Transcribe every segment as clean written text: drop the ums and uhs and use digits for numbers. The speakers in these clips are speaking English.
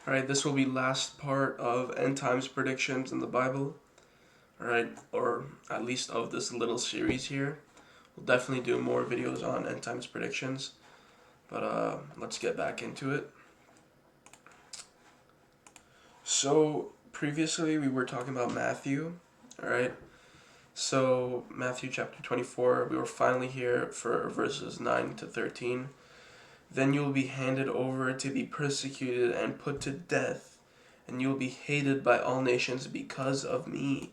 Alright, this will be last part of end times predictions in the Bible. Alright, or at least of this little series here. We'll definitely do more videos on end times predictions. But let's get back into it. So previously we were talking about Matthew. Alright. So Matthew chapter 24, we were finally here for verses 9 to 13. Then you will be handed over to be persecuted and put to death, and you will be hated by all nations because of me.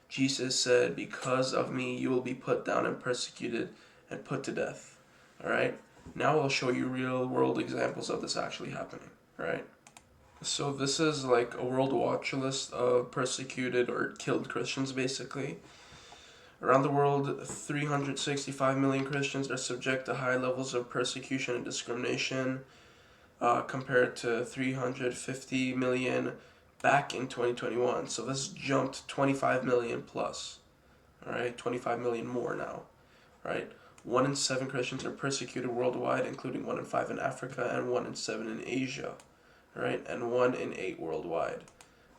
Jesus said, because of me, you will be put down and persecuted and put to death. Alright? Now I'll show you real world examples of this actually happening. Alright? So this is like a world watch list of persecuted or killed Christians, basically. Around the world, 365 million Christians are subject to high levels of persecution and discrimination, compared to 350 million back in 2021. So this jumped 25 million plus. All right, 25 million more now. All right, 1 in 7 Christians are persecuted worldwide, including 1 in 5 in Africa and 1 in 7 in Asia. All right, and 1 in 8 worldwide.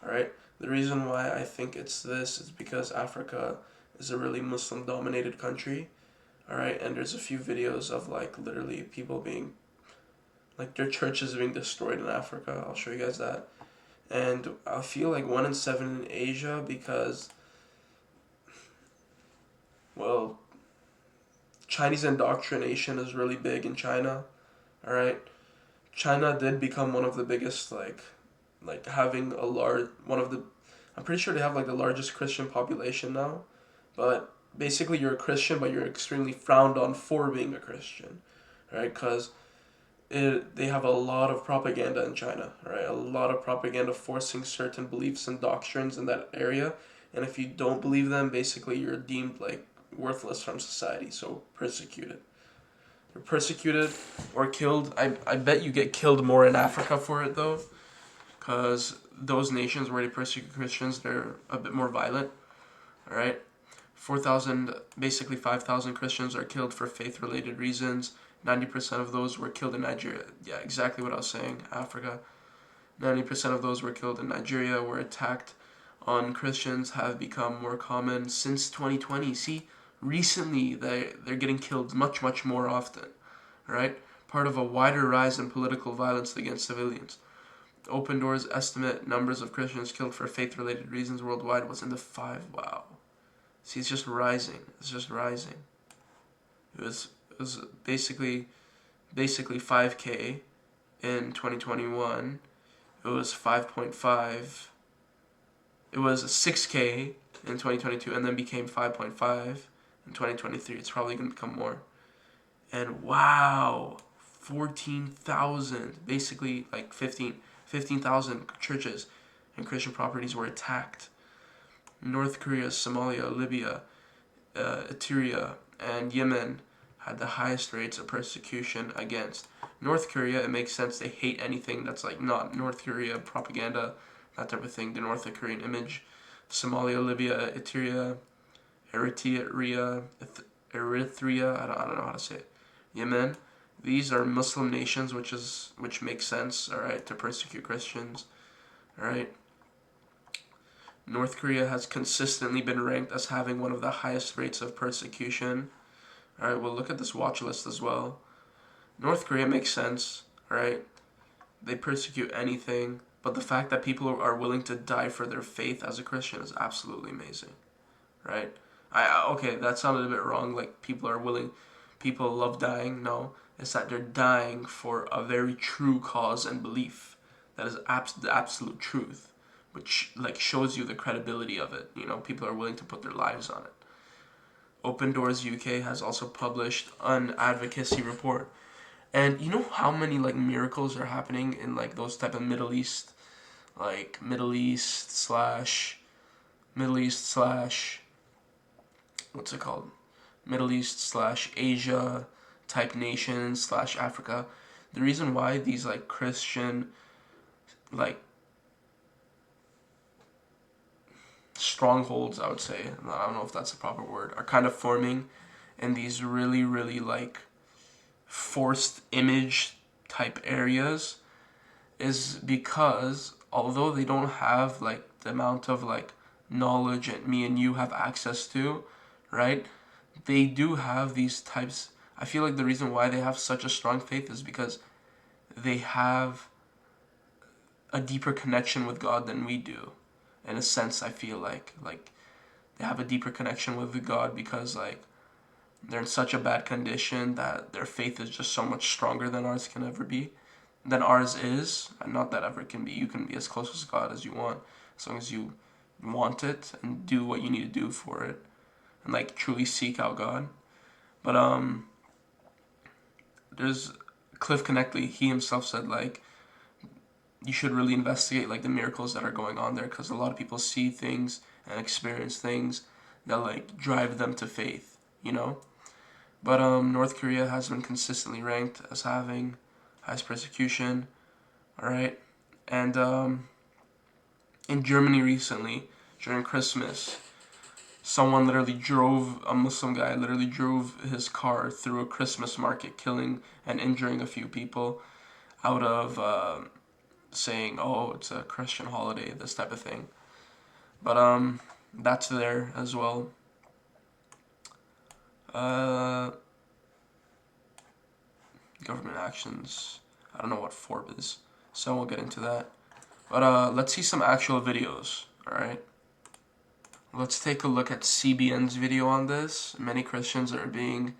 All right, the reason why I think it's this is because Africa is a really Muslim-dominated country. All right, and there's a few videos of like literally people being like their churches being destroyed in Africa. I'll show you guys that. And I feel like 1 in 7 in Asia because, well, Chinese indoctrination is really big in China. All right, China did become one of the biggest like having a large one of the. I'm pretty sure they have like the largest Christian population now, but basically you're a Christian, but you're extremely frowned on for being a Christian, right? Because they have a lot of propaganda in China, right? A lot of propaganda forcing certain beliefs and doctrines in that area, and if you don't believe them, basically you're deemed like worthless from society, so persecuted. You're persecuted or killed. I bet you get killed more in Africa for it though, because those nations where they persecute Christians, they're a bit more violent. All right, 4,000, basically 5,000 Christians are killed for faith-related reasons. 90% of those were killed in Nigeria. Yeah, exactly what I was saying. Africa. 90% of those were killed in Nigeria, where attacked on Christians have become more common since 2020. See, recently they're getting killed much, much more often. Right? Part of a wider rise in political violence against civilians. Open Doors estimate numbers of Christians killed for faith-related reasons worldwide was in the 5. Wow. See, it's just rising. It's just rising. It was basically 5K in 2021. It was 5.5. It was 6K in 2022 and then became 5.5 in 2023. It's probably going to become more. And wow, 14,000, basically like 15,000 churches and Christian properties were attacked. North Korea, Somalia, Libya, Eritrea, and Yemen had the highest rates of persecution against. North Korea, it makes sense. They hate anything that's like not North Korea propaganda, that type of thing. The North Korean image. Somalia, Libya, Eritrea. I don't know how to say it. Yemen. These are Muslim nations, which makes sense. All right, to persecute Christians. All right. North Korea has consistently been ranked as having one of the highest rates of persecution. Alright, well, look at this watch list as well. North Korea makes sense, alright? They persecute anything, but the fact that people are willing to die for their faith as a Christian is absolutely amazing, right? Okay, that sounded a bit wrong, like people love dying. No, it's that they're dying for a very true cause and belief that is the absolute truth, which like shows you the credibility of it. You know, people are willing to put their lives on it. Open Doors UK has also published an advocacy report, and you know how many like miracles are happening in like those type of Middle East slash what's it called? Middle East slash Asia type nations slash Africa. The reason why these like Christian like strongholds, I would say, I don't know if that's the proper word, are kind of forming in these really, really like forced image type areas is because although they don't have like the amount of like knowledge that me and you have access to, right? They do have these types. I feel like the reason why they have such a strong faith is because they have a deeper connection with God than we do. In a sense, I feel like they have a deeper connection with God because like they're in such a bad condition that their faith is just so much stronger than ours can ever be, than ours is, and not that ever can be. You can be as close to God as you want, as long as you want it and do what you need to do for it, and like truly seek out God. But there's Cliff Connectley. He himself said like you should really investigate like the miracles that are going on there, because a lot of people see things and experience things that like drive them to faith, you know. But North Korea has been consistently ranked as having highest persecution. All right, and in Germany recently during Christmas, a Muslim guy literally drove his car through a Christmas market, killing and injuring a few people out of saying, "Oh, it's a Christian holiday," this type of thing. But that's there as well. Government actions. I don't know what FORB is, so we'll get into that. But let's see some actual videos. All right. Let's take a look at CBN's video on this. Many Christians are being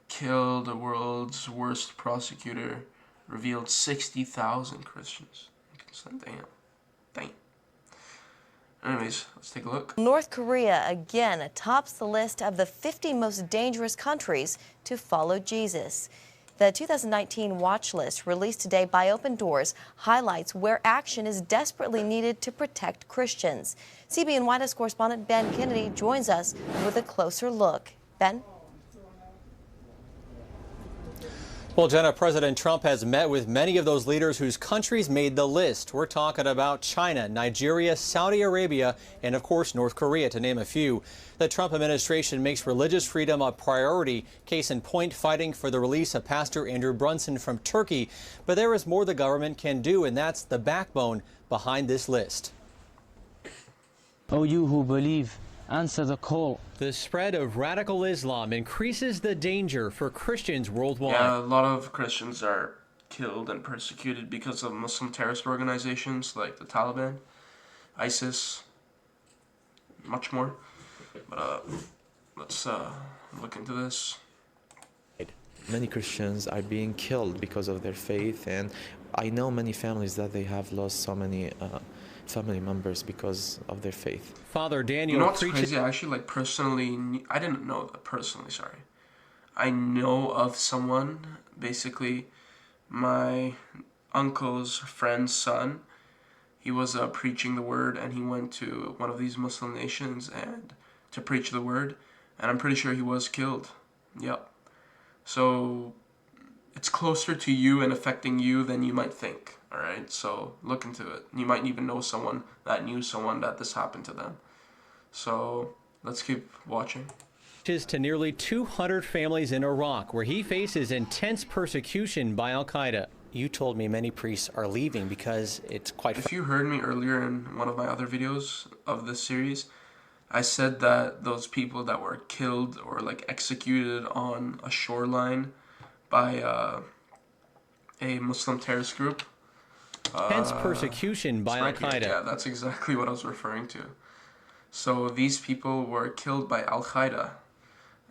killed. The world's worst prosecutor revealed 60,000 Christians. Damn. Damn. Anyways, let's take a look. North Korea again tops the list of the 50 most dangerous countries to follow Jesus. The 2019 watch list released today by Open Doors highlights where action is desperately needed to protect Christians. CBN White House correspondent Ben Kennedy joins us with a closer look. Ben? Well, Jenna, President Trump has met with many of those leaders whose countries made the list. We're talking about China, Nigeria, Saudi Arabia, and of course, North Korea, to name a few. The Trump administration makes religious freedom a priority. Case in point, fighting for the release of Pastor Andrew Brunson from Turkey. But there is more the government can do, and that's the backbone behind this list. Oh, you who believe, answer the call. The spread of radical Islam increases the danger for Christians worldwide. Yeah, a lot of Christians are killed and persecuted because of Muslim terrorist organizations like the Taliban, ISIS, much more. But let's look into this. Many Christians are being killed because of their faith, and I know many families that they have lost so many family members because of their faith. Father Daniel, you know what's crazy? I actually I didn't know that personally, sorry. I know of someone, basically my uncle's friend's son. He was preaching the word, and he went to one of these Muslim nations and to preach the word, and I'm pretty sure he was killed. Yep. So it's closer to you and affecting you than you might think. All right, so look into it. You might even know someone that knew someone that this happened to them. So let's keep watching. To nearly 200 families in Iraq, where he faces intense persecution by Al-Qaeda. You told me many priests are leaving because it's quite... If you heard me earlier in one of my other videos of this series, I said that those people that were killed or like executed on a shoreline by a Muslim terrorist group. Intense persecution by Al-Qaeda. Yeah, that's exactly what I was referring to. So these people were killed by Al-Qaeda,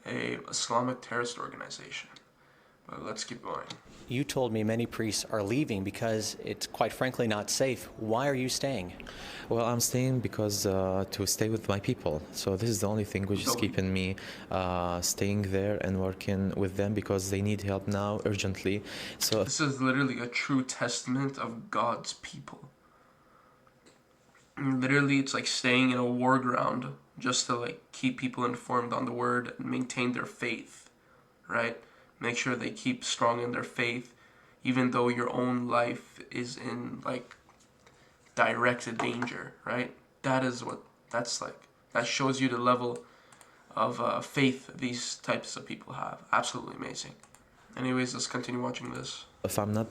a Islamic terrorist organization. But let's keep going. You told me many priests are leaving because it's quite frankly not safe. Why are you staying? Well, I'm staying because to stay with my people. So this is the only thing which is keeping me staying there and working with them, because they need help now urgently. So this is literally a true testament of God's people. Literally, it's like staying in a war ground just to like keep people informed on the word and maintain their faith, right? Make sure they keep strong in their faith, even though your own life is in like direct danger, right? That's like. That shows you the level of faith these types of people have. Absolutely amazing. Anyways, let's continue watching this. if I'm not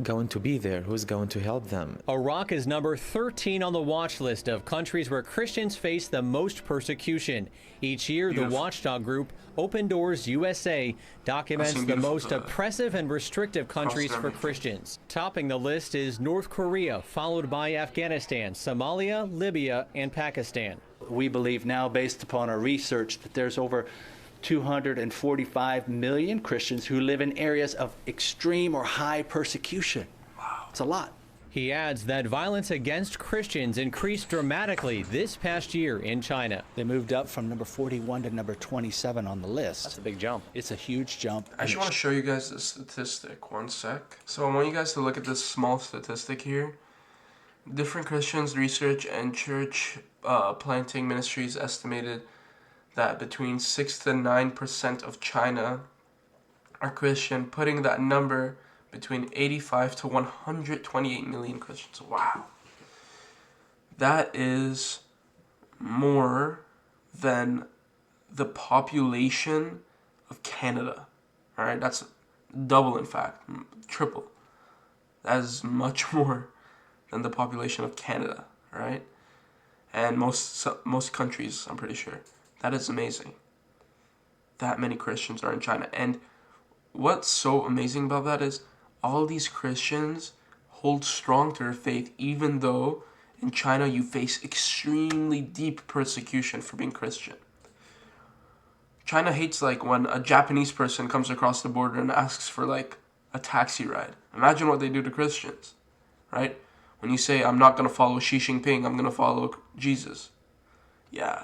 going to be there? Who's going to help them? Iraq is number 13 on the watch list of countries where Christians face the most persecution. Each year, the watchdog group Open Doors USA documents the most oppressive and restrictive countries for Christians. Topping the list is North Korea, followed by Afghanistan, Somalia, Libya, and Pakistan. We believe now, based upon our research, that there's over 245 million Christians who live in areas of extreme or high persecution. Wow. It's a lot. He adds that violence against Christians increased dramatically this past year in China. They moved up from number 41 to number 27 on the list. That's a big jump. It's a huge jump. I just want to show you guys this statistic, one sec. So I want you guys to look at this small statistic here. Different Christians Research and Church Planting Ministries estimated that between 6 to 9% of China are Christian, putting that number between 85 to 128 million Christians. Wow. That is more than the population of Canada. All right, that's double, in fact, triple. That is much more than the population of Canada, all right? And most countries, I'm pretty sure. That is amazing. That many Christians are in China. And what's so amazing about that is all these Christians hold strong to their faith, even though in China you face extremely deep persecution for being Christian. China hates like when a Japanese person comes across the border and asks for like a taxi ride. Imagine what they do to Christians, right? When you say, I'm not going to follow Xi Jinping, I'm going to follow Jesus. Yeah.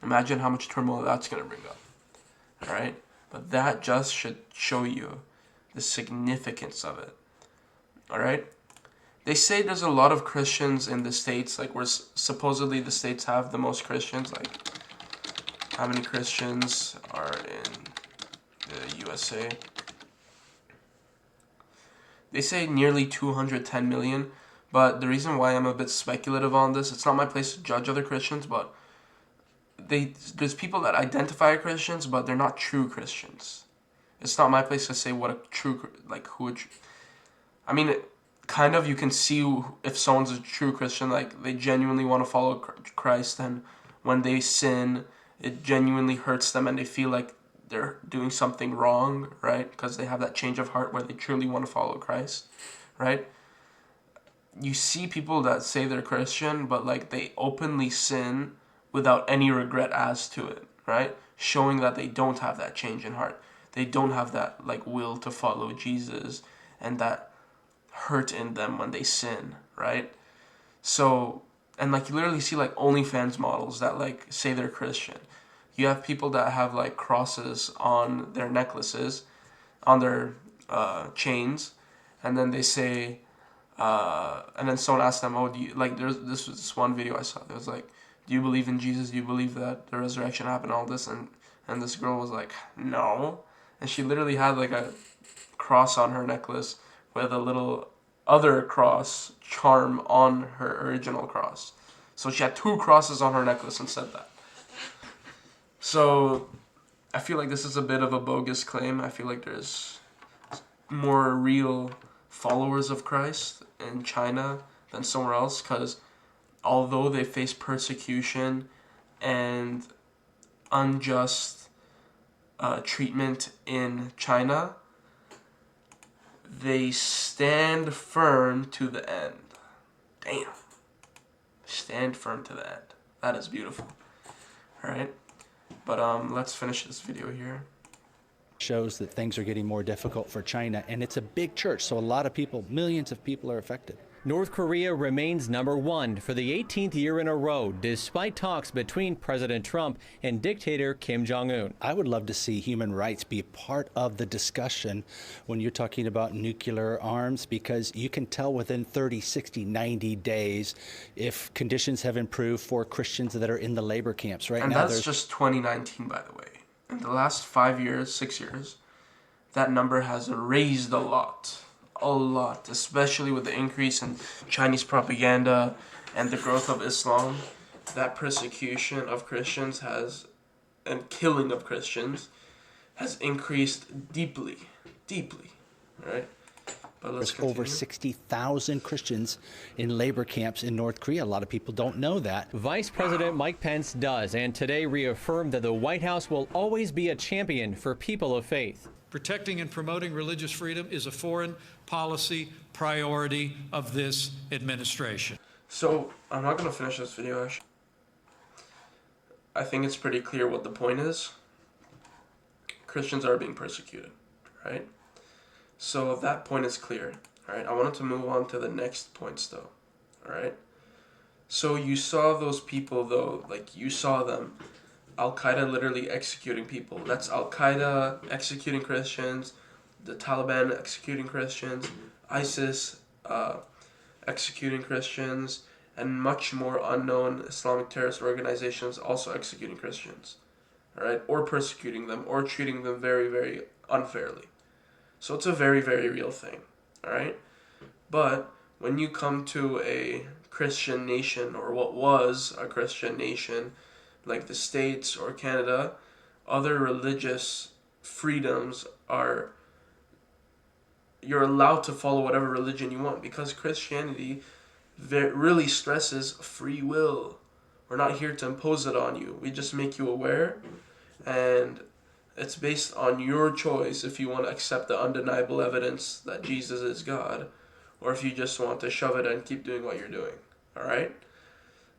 Imagine how much turmoil that's going to bring up. All right? But that just should show you the significance of it. All right? They say there's a lot of Christians in the States, like where supposedly the States have the most Christians. Like, how many Christians are in the USA? They say nearly 210 million. But the reason why I'm a bit speculative on this, it's not my place to judge other Christians, but there's people that identify as Christians, but they're not true Christians. It's not my place to say what a true, like I mean, kind of you can see if someone's a true Christian, like they genuinely want to follow Christ, and when they sin, it genuinely hurts them and they feel like they're doing something wrong, right? Because they have that change of heart where they truly want to follow Christ, right? You see people that say they're Christian, but like they openly sin without any regret as to it, right? Showing that they don't have that change in heart. They don't have that like will to follow Jesus and that hurt in them when they sin, right? So, and like you literally see like OnlyFans models that like say they're Christian. You have people that have like crosses on their necklaces, on their chains, and then they say, and then someone asked them, oh, do you, like, there's this one video I saw, it was like, do you believe in Jesus? Do you believe that the resurrection happened, all this? And this girl was like, no. And she literally had like a cross on her necklace with a little other cross charm on her original cross. So she had two crosses on her necklace and said that. So I feel like this is a bit of a bogus claim. I feel like there's more real followers of Christ in China than somewhere else, because although they face persecution and unjust treatment in China, they stand firm to the end. Damn. Stand firm to the end. That is beautiful. Alright? But let's finish this video here. Shows that things are getting more difficult for China, and it's a big church, so a lot of people, millions of people are affected. North Korea remains number 1 for the 18th year in a row, despite talks between President Trump and dictator Kim Jong-un. I would love to see human rights be part of the discussion when you're talking about nuclear arms, because you can tell within 30, 60, 90 days if conditions have improved for Christians that are in the labor camps right now. And that's just 2019, by the way. In the last 5 years, 6 years, that number has raised a lot, especially with the increase in Chinese propaganda and the growth of Islam. That persecution of Christians and killing of Christians has increased deeply, deeply. All right. But let's There's continue. over 60,000 Christians in labor camps in North Korea. A lot of people don't know that. Vice President Mike Pence does, and today reaffirmed that the White House will always be a champion for people of faith. Protecting and promoting religious freedom is a foreign policy priority of this administration. So, I'm not going to finish this video, actually. I think it's pretty clear what the point is. Christians are being persecuted, right? So that point is clear, all right? I wanted to move on to the next points, though, all right? So you saw those people, though, like you saw them. Al-Qaeda literally executing people. That's Al-Qaeda executing Christians, the Taliban executing Christians, ISIS executing Christians, and much more unknown Islamic terrorist organizations also executing Christians, all right? Or persecuting them, or treating them very, very unfairly. So it's a very, very real thing, all right? But when you come to a Christian nation, or what was a Christian nation, like the States or Canada, other religious freedoms are, you're allowed to follow whatever religion you want, because Christianity really stresses free will. We're not here to impose it on you. We just make you aware, and it's based on your choice if you want to accept the undeniable evidence that Jesus is God, or if you just want to shove it and keep doing what you're doing, all right?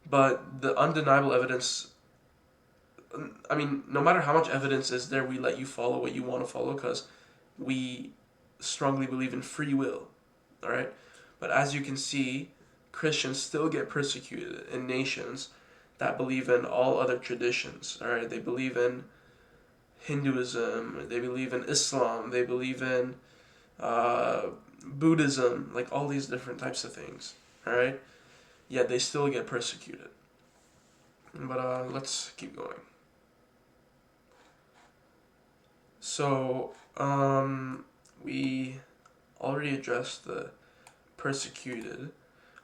But the undeniable evidence, I mean, no matter how much evidence is there, we let you follow what you want to follow because we strongly believe in free will, all right? But as you can see, Christians still get persecuted in nations that believe in all other traditions, all right? They believe in Hinduism, they believe in Islam, they believe in Buddhism, like all these different types of things, all right? Yet they still get persecuted. But let's keep going. So, we already addressed the persecuted.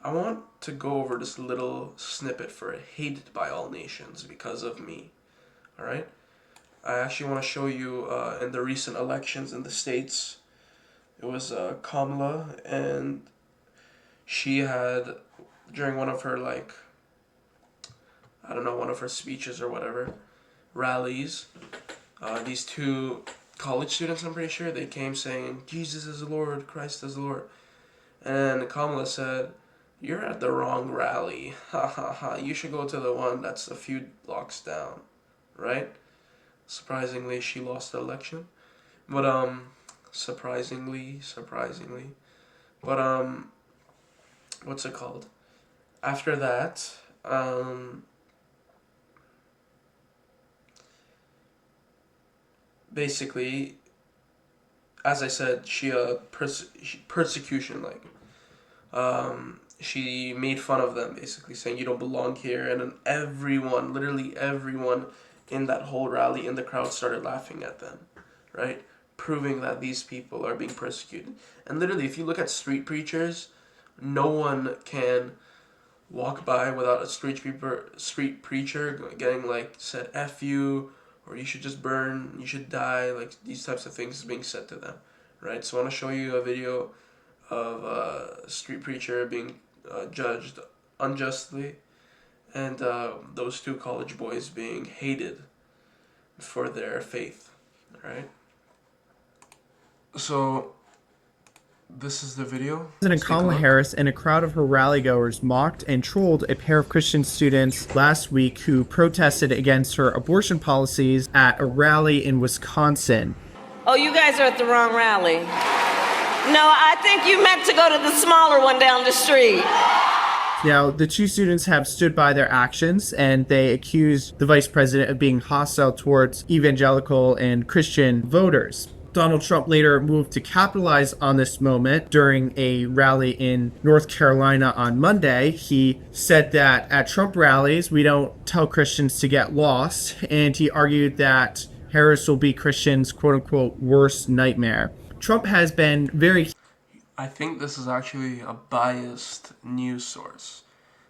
I want to go over this little snippet for hated by all nations because of me, all right? I actually want to show you in the recent elections in the States, it was Kamala, and she had, during one of her, like, I don't know, one of her speeches or whatever, rallies, these two college students, I'm pretty sure, they came saying, Jesus is the Lord, Christ is the Lord. And Kamala said, you're at the wrong rally. Ha ha ha. You should go to the one that's a few blocks down, right? Surprisingly, she lost the election. But, surprisingly. But, what's it called? After that, basically, as I said, she persecution, like, she made fun of them, basically saying you don't belong here, and then everyone, literally everyone in that whole rally in the crowd started laughing at them, right? Proving that these people are being persecuted. And literally, if you look at street preachers, no one can walk by without a street preacher getting, like, said F you, or you should just burn, you should die, like these types of things being said to them, right? So I want to show you a video of a street preacher being judged unjustly, and those two college boys being hated for their faith, right? So this is the video. President Kamala Harris and a crowd of her rally-goers mocked and trolled a pair of Christian students last week who protested against her abortion policies at a rally in Wisconsin. Oh, you guys are at the wrong rally. No, I think you meant to go to the smaller one down the street. Now, the two students have stood by their actions, and they accused the vice president of being hostile towards evangelical and Christian voters. Donald Trump later moved to capitalize on this moment during a rally in North Carolina on Monday. He said that at Trump rallies, we don't tell Christians to get lost, and he argued that Harris will be Christians' quote-unquote worst nightmare. Trump has been very... I think this is actually a biased news source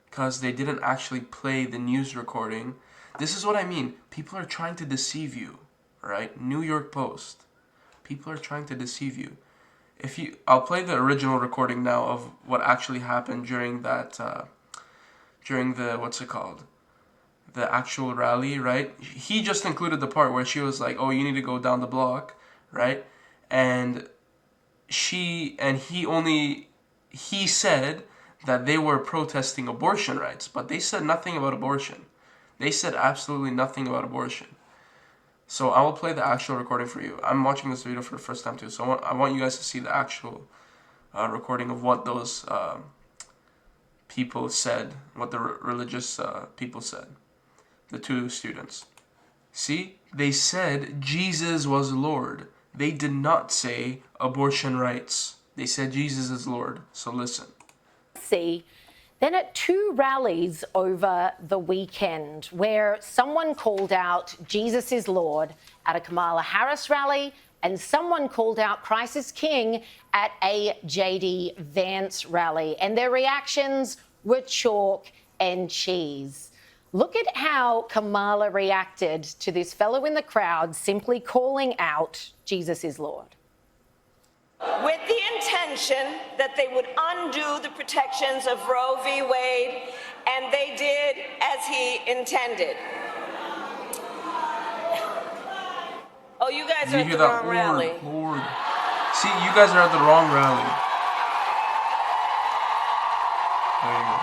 because they didn't actually play the news recording. This is what I mean. People are trying to deceive you, right? New York Post. People are trying to deceive you. I'll play the original recording now of what actually happened during that, during the, what's it called? The actual rally, right? He just included the part where she was like, oh, you need to go down the block, right? And he said that they were protesting abortion rights, but they said nothing about abortion. They said absolutely nothing about abortion. So I will play the actual recording for you. I'm watching this video for the first time too, so I want you guys to see the actual recording of what those people said, what the religious people said, the two students. See, they said Jesus was Lord. They did not say abortion rights. They said Jesus is Lord. So listen. Then at two rallies over the weekend where someone called out Jesus is Lord at a Kamala Harris rally and someone called out Christ is King at a J.D. Vance rally, and their reactions were chalk and cheese. Look at how Kamala reacted to this fellow in the crowd simply calling out Jesus is Lord. With the intention that they would undo the protections of Roe v. Wade, and they did as he intended. Oh, you guys are at the wrong rally. Lord. See, you guys are at the wrong rally. There you go.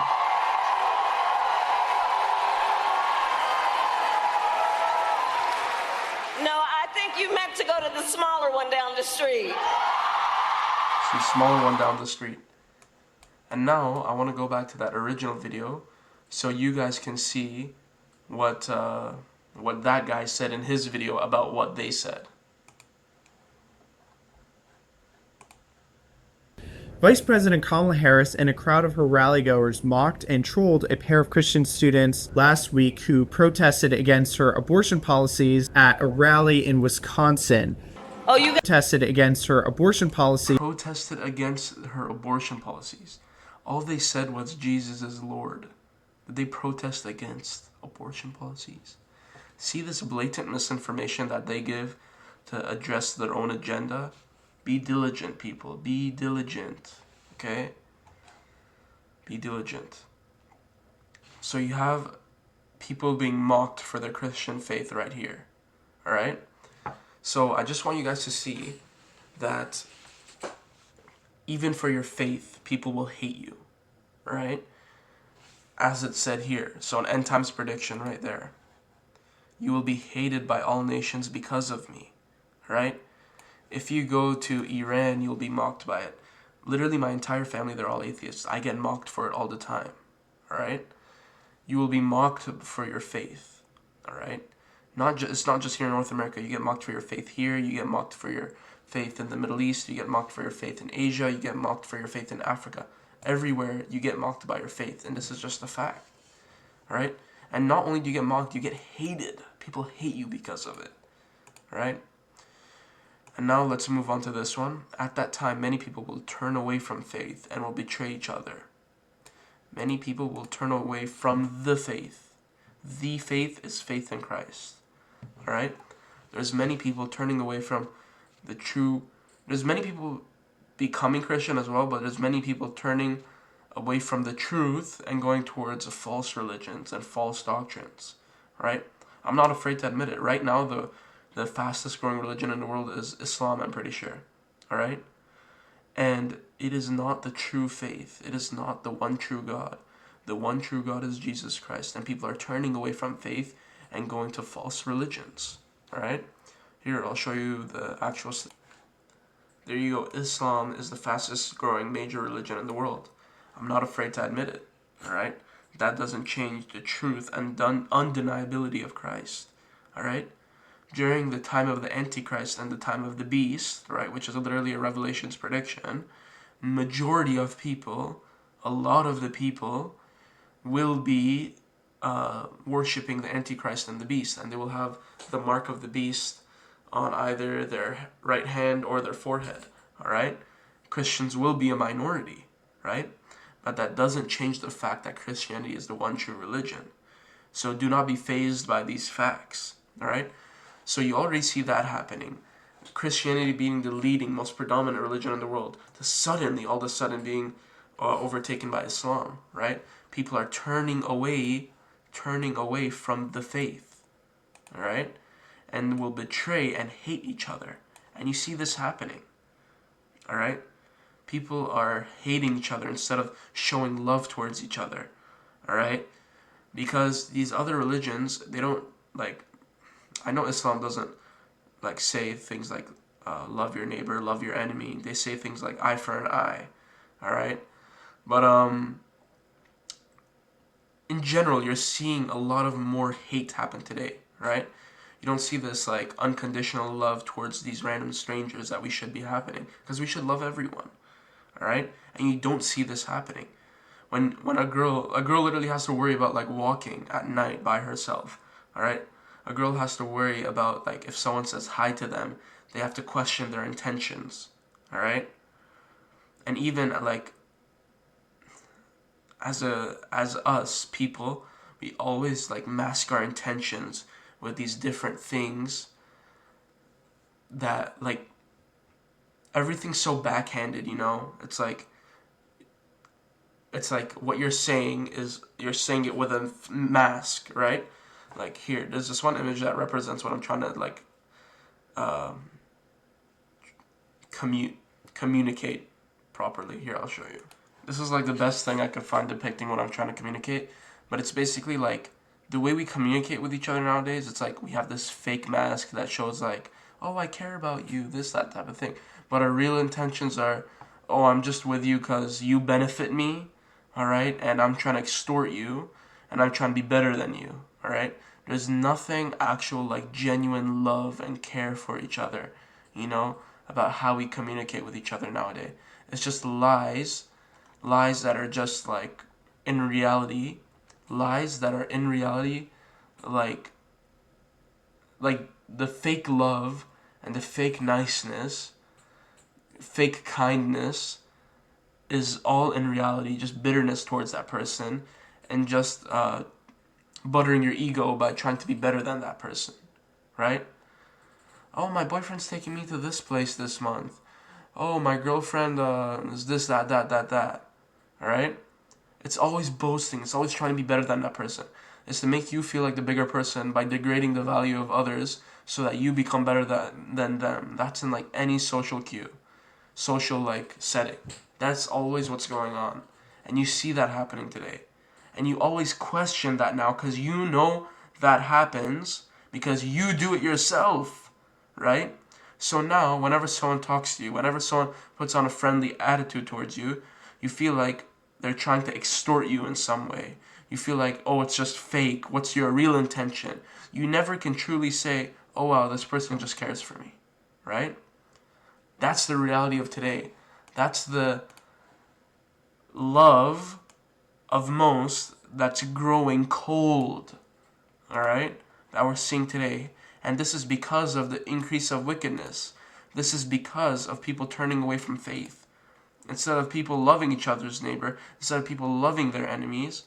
No, I think you meant to go to the smaller one down the street. The smaller one down the street. And now I want to go back to that original video so you guys can see what that guy said in his video about what they said. Vice President Kamala Harris and a crowd of her rally-goers mocked and trolled a pair of Christian students last week who protested against her abortion policies at a rally in Wisconsin. Oh, you protested against her abortion policy. Protested against her abortion policies. All they said was Jesus is Lord. Did they protest against abortion policies? See this blatant misinformation that they give to address their own agenda? Be diligent, people. Be diligent. Okay? Be diligent. So you have people being mocked for their Christian faith right here. Alright? So I just want you guys to see that even for your faith, people will hate you, right? As it said here. So an end times prediction right there. You will be hated by all nations because of me, right? If you go to Iran, you'll be mocked by it. Literally my entire family, they're all atheists. I get mocked for it all the time, all right? You will be mocked for your faith, all right? It's not just here in North America. You get mocked for your faith here. You get mocked for your faith in the Middle East. You get mocked for your faith in Asia. You get mocked for your faith in Africa. Everywhere you get mocked by your faith. And this is just a fact. Alright? And not only do you get mocked, you get hated. People hate you because of it. Alright? And now let's move on to this one. At that time, many people will turn away from faith and will betray each other. Many people will turn away from the faith. The faith is faith in Christ. Alright? There's many people turning away from the true. There's many people becoming Christian as well, but there's many people turning away from the truth and going towards false religions and false doctrines. Right? I'm not afraid to admit it. Right now, the fastest growing religion in the world is Islam, I'm pretty sure. Alright? And it is not the true faith. It is not the one true God. The one true God is Jesus Christ. And people are turning away from faith and going to false religions. Alright? Here, I'll show you the actual. There you go. Islam is the fastest growing major religion in the world. I'm not afraid to admit it. Alright? That doesn't change the truth and undeniability of Christ. Alright? During the time of the Antichrist and the time of the Beast, right, which is literally a Revelation's prediction, majority of people, a lot of the people, will be worshipping the Antichrist and the Beast, and they will have the mark of the Beast on either their right hand or their forehead. Alright? Christians will be a minority, right? But that doesn't change the fact that Christianity is the one true religion. So do not be fazed by these facts. Alright? So you already see that happening. Christianity being the leading, most predominant religion in the world, to suddenly, all of a sudden, being overtaken by Islam, right? People are turning away from the faith, all right? And will betray and hate each other. And you see this happening, all right? People are hating each other instead of showing love towards each other, all right? Because these other religions, they don't, like, I know Islam doesn't, like, say things like, love your neighbor, love your enemy. They say things like eye for an eye, all right? But, in general, you're seeing a lot of more hate happen today, right? You don't see this, like, unconditional love towards these random strangers that we should be happening, because we should love everyone, all right? And you don't see this happening. When a girl literally has to worry about, like, walking at night by herself, all right? A girl has to worry about, like, if someone says hi to them, they have to question their intentions, all right? And even, like, as us people, we always, like, mask our intentions with these different things that, like, everything's so backhanded, you know? It's like what you're saying is, you're saying it with a mask, right? Like, here, there's this one image that represents what I'm trying to, like, communicate properly. Here, I'll show you. This is, like, the best thing I could find depicting what I'm trying to communicate. But it's basically, like, the way we communicate with each other nowadays, it's like we have this fake mask that shows, like, oh, I care about you, this, that type of thing. But our real intentions are, oh, I'm just with you because you benefit me, all right? And I'm trying to extort you, and I'm trying to be better than you, all right? There's nothing actual, like, genuine love and care for each other, you know, about how we communicate with each other nowadays. It's just lies that are just, like, in reality, like the fake love and the fake niceness, fake kindness is all in reality just bitterness towards that person, and just buttering your ego by trying to be better than that person, right? Oh, my boyfriend's taking me to this place this month. Oh, my girlfriend is this, that, all right? It's always boasting. It's always trying to be better than that person. It's to make you feel like the bigger person by degrading the value of others so that you become better than them. That's in, like, any social like, setting. That's always what's going on. And you see that happening today. And you always question that now because you know that happens because you do it yourself, right? So now, whenever someone talks to you, whenever someone puts on a friendly attitude towards you, you feel like they're trying to extort you in some way. You feel like, oh, it's just fake. What's your real intention? You never can truly say, oh, wow, this person just cares for me, right? That's the reality of today. That's the love of most that's growing cold, all right, that we're seeing today. And this is because of the increase of wickedness. This is because of people turning away from faith. Instead of people loving each other's neighbor, instead of people loving their enemies,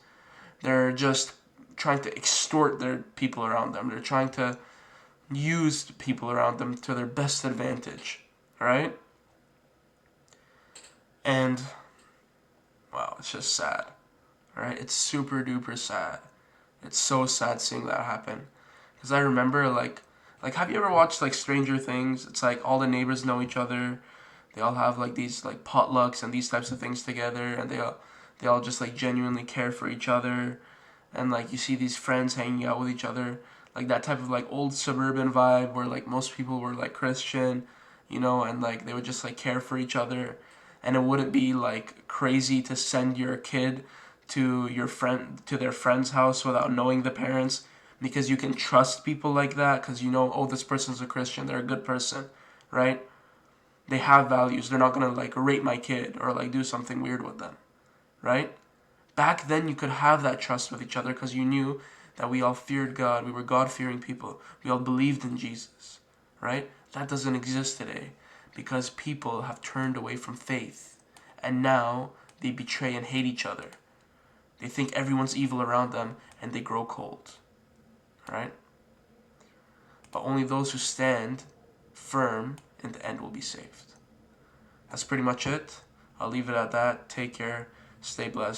they're just trying to extort their people around them. They're trying to use people around them to their best advantage, all right? And, wow, it's just sad, all right? It's super duper sad. It's so sad seeing that happen. Because I remember, like, have you ever watched, like, Stranger Things? It's like all the neighbors know each other. They all have, like, these, like, potlucks and these types of things together. And they all just, like, genuinely care for each other. And, like, you see these friends hanging out with each other. Like, that type of, like, old suburban vibe where, like, most people were, like, Christian, you know, and, like, they would just, like, care for each other. And it wouldn't be, like, crazy to send your kid to their friend's house without knowing the parents, because you can trust people like that because you know, oh, this person's a Christian, they're a good person, right? They have values. They're not going to, like, rape my kid or, like, do something weird with them, right? Back then you could have that trust with each other because you knew that we all feared God. We were God-fearing people. We all believed in Jesus, right? That doesn't exist today because people have turned away from faith, and now they betray and hate each other. They think everyone's evil around them, and they grow cold, right? But only those who stand firm in the end will be saved. That's pretty much it. I'll leave it at that. Take care. Stay blessed.